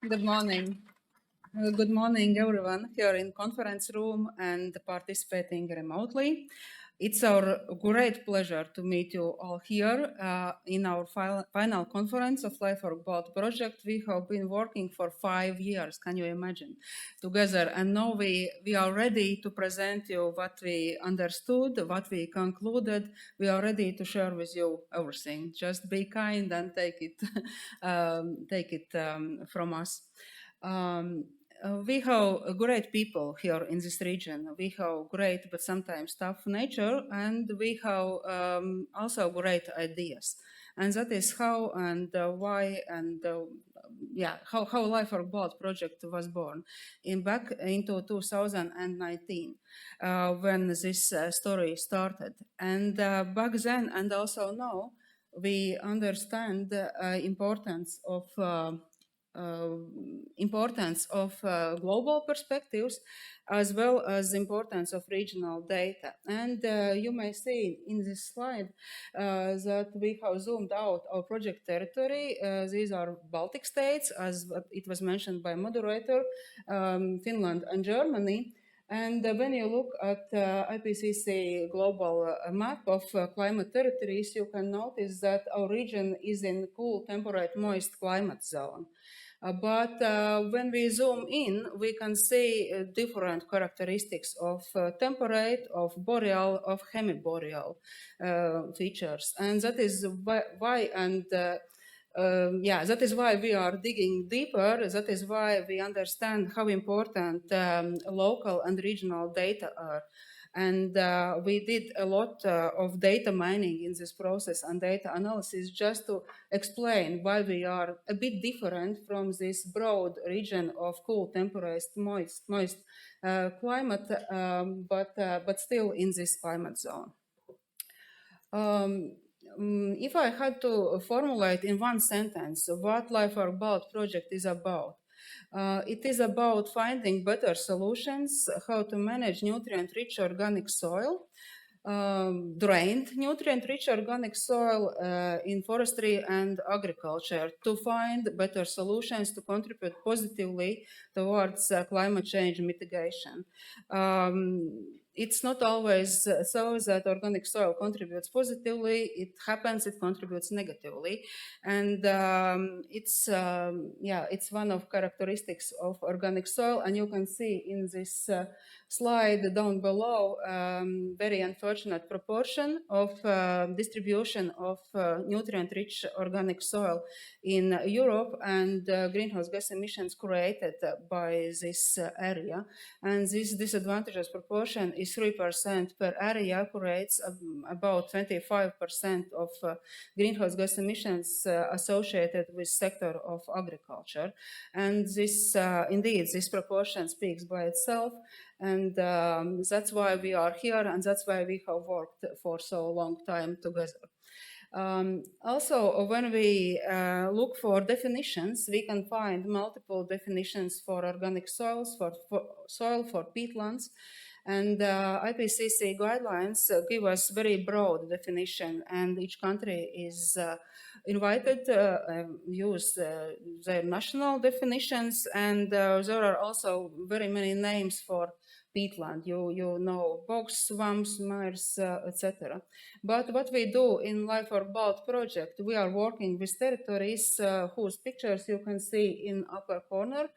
Good morning. Good morning, everyone here in conference room and participating remotely. It's our great pleasure to meet you all here in our final conference of Life Work Bold project. We have been working for 5 years, can you imagine, together. And now we are ready to present you what we understood, what we concluded. We are ready to share with you everything. Just be kind and take it from us. We have great people here in this region. We have great but sometimes tough nature, and we have also great ideas. And that is how and why and how Life Work Bold project was born back into 2019 when this story started. And back then and also now, we understand the importance of global perspectives as well as importance of regional data. And you may see in this slide that we have zoomed out our project territory. These are Baltic states, as it was mentioned by moderator, Finland and Germany. And when you look at IPCC global map of climate territories, you can notice that our region is in cool, temperate, moist climate zone. But when we zoom in, we can see different characteristics of temperate, of boreal, of hemiboreal features. And that is why that is why we are digging deeper. That is why we understand how important local and regional data are. And we did a lot of data mining in this process and data analysis just to explain why we are a bit different from this broad region of cool, temperate, moist climate, but still in this climate zone. If I had to formulate in one sentence what Life Work Bold project is about, it is about finding better solutions, how to manage nutrient-rich organic soil, drained nutrient-rich organic soil in forestry and agriculture, to find better solutions to contribute positively towards climate change mitigation. It's not always so that organic soil contributes positively. It happens, it contributes negatively. And it's one of characteristics of organic soil. And you can see in this slide down below very unfortunate proportion of distribution of nutrient-rich organic soil in Europe and greenhouse gas emissions created by this area. And this disadvantageous proportion is 3% per area, creates about 25% of greenhouse gas emissions associated with sector of agriculture. And this, indeed, this proportion speaks by itself. And that's why we are here, and that's why we have worked for so long time together. Also, when we look for definitions, we can find multiple definitions for organic soils, for soil, for peatlands. And IPCC guidelines give us very broad definition, and each country is invited to use their national definitions. And there are also very many names for peatland. You know, bogs, swamps, mares, etc. But what we do in Life Work Bold project, we are working with territories whose pictures you can see in upper corner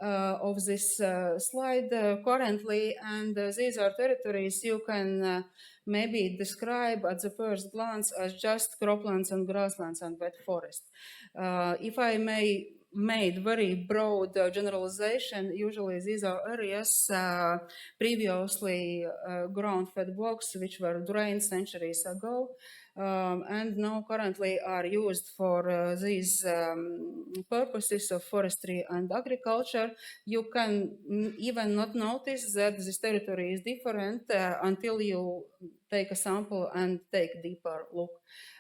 of this slide currently. And these are territories you can maybe describe at the first glance as just croplands and grasslands and wet forest. If I may made very broad generalization, usually these are areas previously ground-fed bogs which were drained centuries ago, and now currently are used for these purposes of forestry and agriculture. You can even not notice that this territory is different until you take a sample and take a deeper look.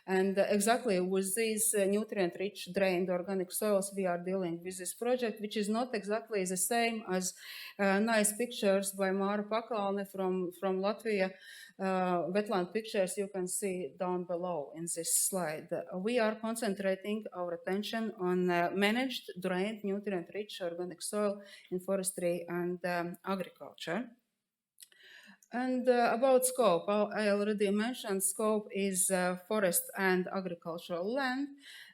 And exactly with these nutrient-rich drained organic soils, we are dealing with this project, which is not exactly the same as nice pictures by Māra Pakalne from Latvia. Wetland pictures you can see down below in this slide. We are concentrating our attention on managed, drained, nutrient-rich organic soil in forestry and agriculture. And about scope, I already mentioned scope is forest and agricultural land.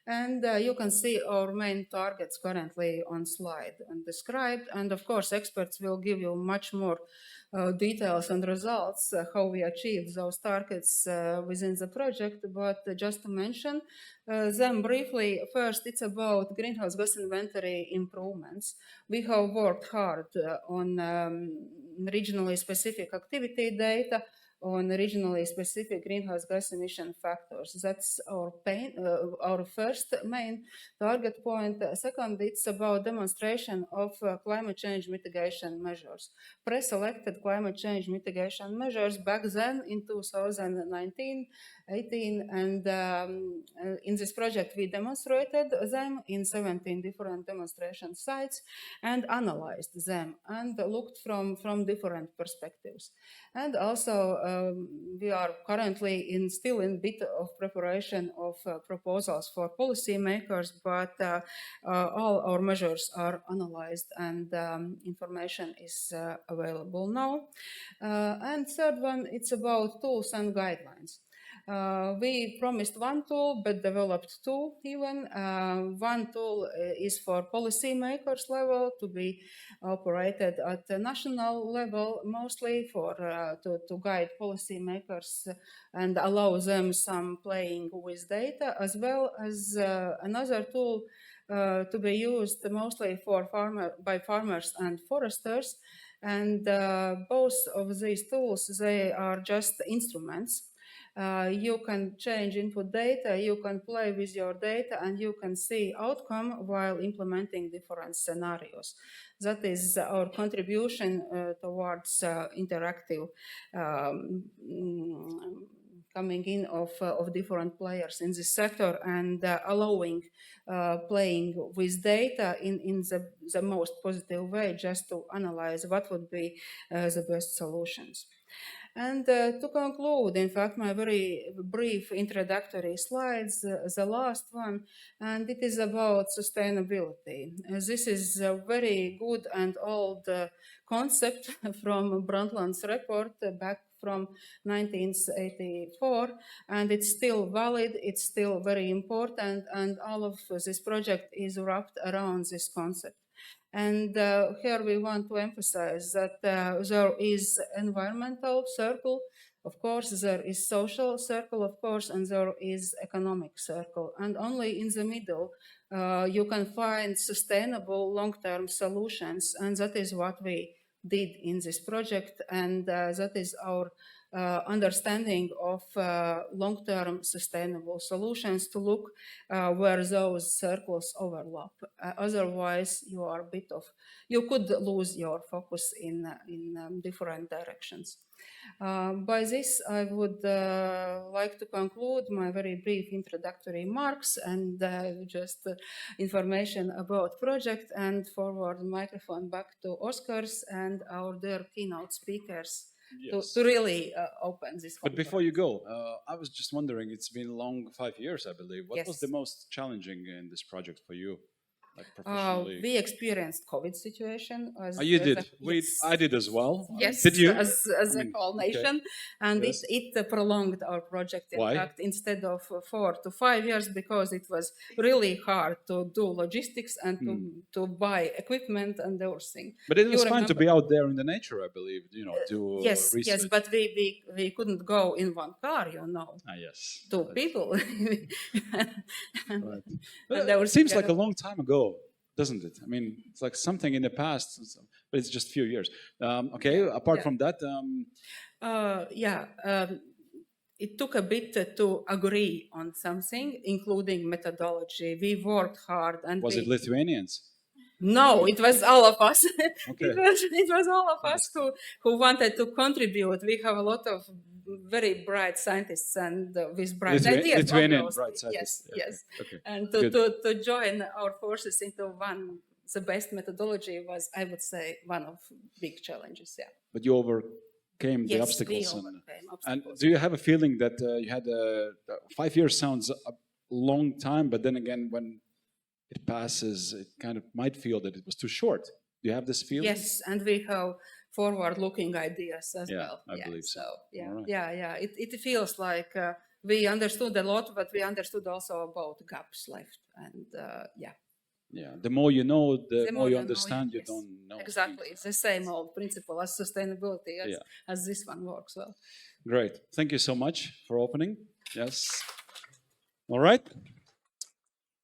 And you can see our main targets currently on slide and described. And of course, experts will give you much more details and results, how we achieve those targets within the project. But just to mention them briefly, first, it's about greenhouse gas inventory improvements. We have worked hard on regionally specific activity data, on regionally specific greenhouse gas emission factors. That's our first main target point. Second, it's about demonstration of climate change mitigation measures. Pre-selected climate change mitigation measures back then in 2019, 18, and in this project we demonstrated them in 17 different demonstration sites and analyzed them and looked from different perspectives. And also we are currently still in bit of preparation of proposals for policymakers, but all our measures are analyzed and information is available now. And third one, it's about tools and guidelines. We promised one tool, but developed two even. One tool is for policymakers level to be operated at the national level, mostly for to guide policymakers and allow them some playing with data, as well as another tool to be used mostly by farmers and foresters. And both of these tools, they are just instruments. You can change input data, you can play with your data, and you can see outcome while implementing different scenarios. That is our contribution towards interactive coming in of different players in this sector and allowing playing with data in the most positive way, just to analyze what would be the best solutions. And to conclude, in fact, my very brief introductory slides, the last one, and it is about sustainability. This is a very good and old concept from Brundtland's report back from 1984, and it's still valid, it's still very important, and all of this project is wrapped around this concept. And here we want to emphasize that there is environmental circle, of course, there is social circle, of course, and there is economic circle. And only in the middle, you can find sustainable long-term solutions. And that is what we did in this project. And that is our understanding of long-term sustainable solutions, to look where those circles overlap. Otherwise, you could lose your focus in different directions. By this, I would like to conclude my very brief introductory remarks and just information about project, and forward the microphone back to Oskars and our dear keynote speakers. Yes. To really open this. But before you go, I was just wondering, it's been a long 5 years, I believe. What was the most challenging in this project for you? Like professionally? We experienced COVID situation. You did? I did as well. Yes, did you? As a whole nation. Okay. And yes. it prolonged our project, in Why? fact, instead of 4 to 5 years, because it was really hard to do logistics and to buy equipment and everything. But it was fine to be out there in the nature, I believe, do yes, research. Yes, but we couldn't go in one car, yes. Two people. Right. It seems like a long time ago, doesn't it? I mean, it's like something in the past, but it's just a few years. Okay, apart from that... it took a bit to agree on something, including methodology. We worked hard. And was it Lithuanians? No, it was all of us. Okay. It was all of us who wanted to contribute. We have a lot of very bright scientists and with bright ideas. Lithuanian obviously. bright scientists. Yes, yes. Okay. And Good. to join our forces into the best methodology was, I would say, one of big challenges. Yeah. But you overcame the Yes, obstacles. we And overcame obstacles. do you have a feeling that you had 5 years sounds a long time, but then again, when it passes, it kind of might feel that it was too short. Do you have this feeling? Yes, and we have forward-looking ideas as Yeah, well. I believe so. Yeah, All right. yeah. It feels like we understood a lot, but we understood also about gaps left, and yeah. Yeah, the more you know, the more you know, understand, you yes. don't know. Exactly, it's the same old principle as sustainability Yeah. as this one works well. Great. Thank you so much for opening. Yes. All right.